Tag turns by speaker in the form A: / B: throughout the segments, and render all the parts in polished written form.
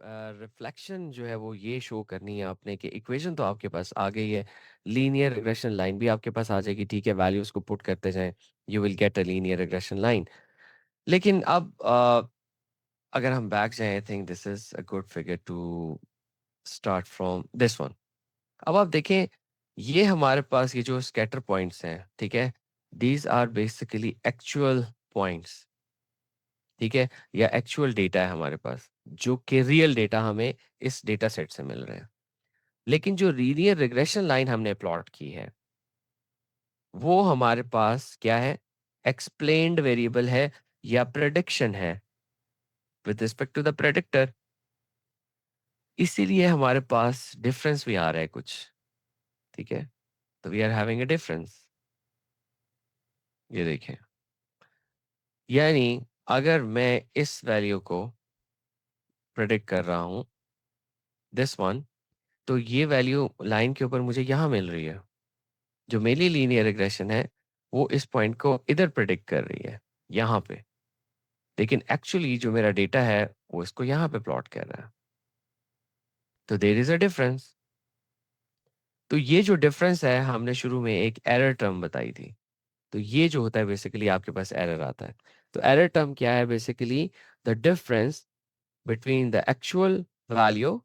A: Reflection जो है वो ये शो करनी है आपने कि इक्वेशन तो आपके पास आ गई है, लीनियर रिग्रेशन लाइन भी आपके पास आ जाएगी, ठीक है, वैल्यूज़ को पुट करते जाएँ, you will get a linear regression line. लेकिन अब अगर हम बैक जाएँ, I think this is a good figure to start from this one. अब आप देखें, ये हमारे पास ये जो स्कैटर पॉइंट्स हैं, ठीक है? These are basically actual points, ठीक है? या एक्चुअल डेटा है हमारे पास, जो कि रियल डेटा हमें इस डेटा सेट से मिल रहे हैं। लेकिन जो लीनियर रिग्रेशन लाइन हमने प्लॉट की है, वो हमारे पास क्या है? एक्सप्लेन्ड वेरिएबल है या प्रेडिक्शन है with respect to the predictor. इसीलिए हमारे पास डिफरेंस भी आ रहा है कुछ, ठीक है? तो we are having a difference. ये देखें, यानी अगर मैं इस वैल्यू को प्रेडिक्ट कर रहा हूँ, दिस वन, तो ये वैल्यू लाइन के ऊपर मुझे यहाँ मिल रही है। जो मेरी लीनियर रिग्रेशन है, वो इस पॉइंट को इधर प्रेडिक्ट कर रही है, यहाँ पे। लेकिन एक्चुअली जो मेरा डेटा है, वो इसको यहाँ पे प्लॉट कर रहा है। तो देयर इज़ अ डिफरेंस। तो ये जो डिफरेंस है, हमने शुरू में एक एरर टर्म बताई थी। तो ये जो होता है बेसिकली आपके पास एरर आता है। तो एरर टर्म क्या है basically? The difference between the actual value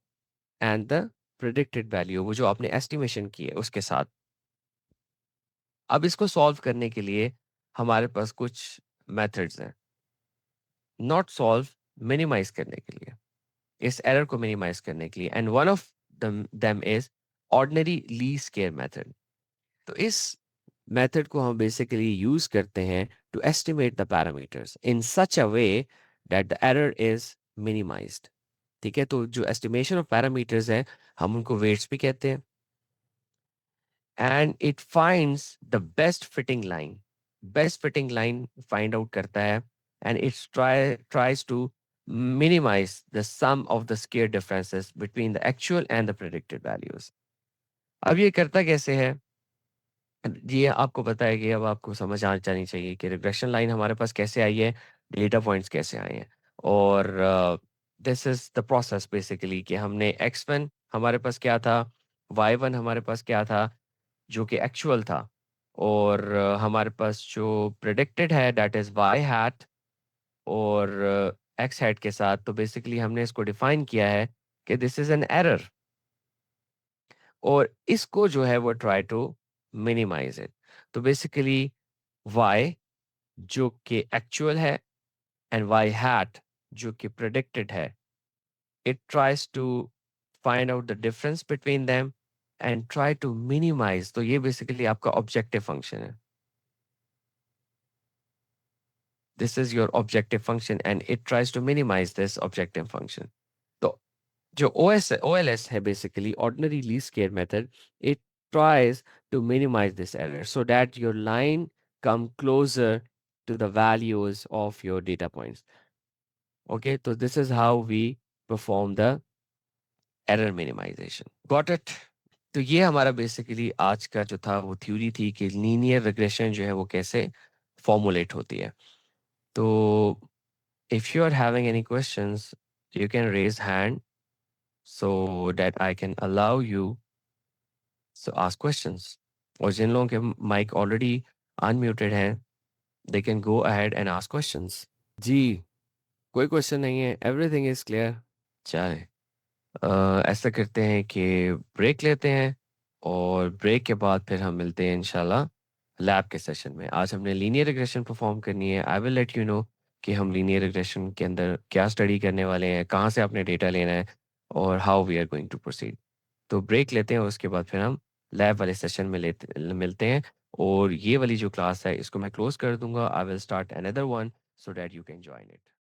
A: and the predicted value, वो जो आपने एस्टिमेशन की है उसके साथ। अब इसको सॉल्व करने के लिए हमारे पास कुछ मेथड्स हैं। नॉट सॉल्व, मिनिमाइज करने के लिए, इस एरर को मिनिमाइज करने के लिए, and one of them is ordinary least square method. तो इस मेथड को हम बेसिकली यूज करते हैं to estimate the parameters in such a way that the error is minimized. ठीक है, तो जो एस्टिमेशन ऑफ पैरामीटर्स है, हम उनको वेट्स भी कहते हैं। And it finds the best fitting line find out करता है, and it's tries to minimize the sum of the square differences between the actual and the predicted values। अब ये करता कैसे है? ये आपको पता है कि अब आपको समझ आ जानी चाहिए कि रिग्रेशन लाइन हमारे पास कैसे आई है, डेटा पॉइंट्स कैसे आए हैं। और this is the process basically कि हमने x1 हमारे पास क्या था, y1 हमारे पास क्या था, जो कि एक्चुअल था, और हमारे पास जो प्रिडिक्टेड है दैट इज y हैट, और x हैट के साथ। तो बेसिकली हमने इसको डिफाइन किया है कि दिस इज एन एरर, और इसको जो है वो ट्राई टू मिनिमाइज इट। तो बेसिकली y जो कि एक्चुअल है एंड y हैट जो कि प्रेडिक्टेड है, it tries to find out the difference between them and try to minimize. तो ये बेसिकली आपका ऑब्जेक्टिव फंक्शन है। This is your objective function and it tries to minimize this objective function. तो जो OLS है basically ordinary least square method, it tries to minimize this error so that your line come closer to the values of your data points। Okay, so this is how we perform the error minimization। Got it? तो ये हमारा basically आज का जो था वो theory थी कि लीनियर रिग्रेशन जो है वो कैसे फॉर्मुलेट होती है। तो if you are having any questions, you can raise hand so that I can allow you so ask questions। और जिन लोगों के माइक ऑलरेडी अनम्यूटेड हैं, they can go ahead and ask questions। जी, कोई क्वेश्चन नहीं है, एवरीथिंग इज क्लियर। चले, ऐसा करते हैं कि ब्रेक लेते हैं, और ब्रेक के बाद फिर हम मिलते हैं इंशाल्लाह लैब के सेशन में। आज हमने लीनियर रिग्रेशन परफॉर्म करनी है। I will let you know कि हम लीनियर रिग्रेशन के अंदर क्या स्टडी करने वाले हैं, कहाँ से आपने डेटा लेना है, और how we are going to proceed. तो ब्रेक लेते हैं, उसके बाद फिर हम लैब वाले सेशन में मिलते हैं। और ये वाली जो क्लास है इसको मैं क्लोज कर दूंगा। I will start another one so that you can join it.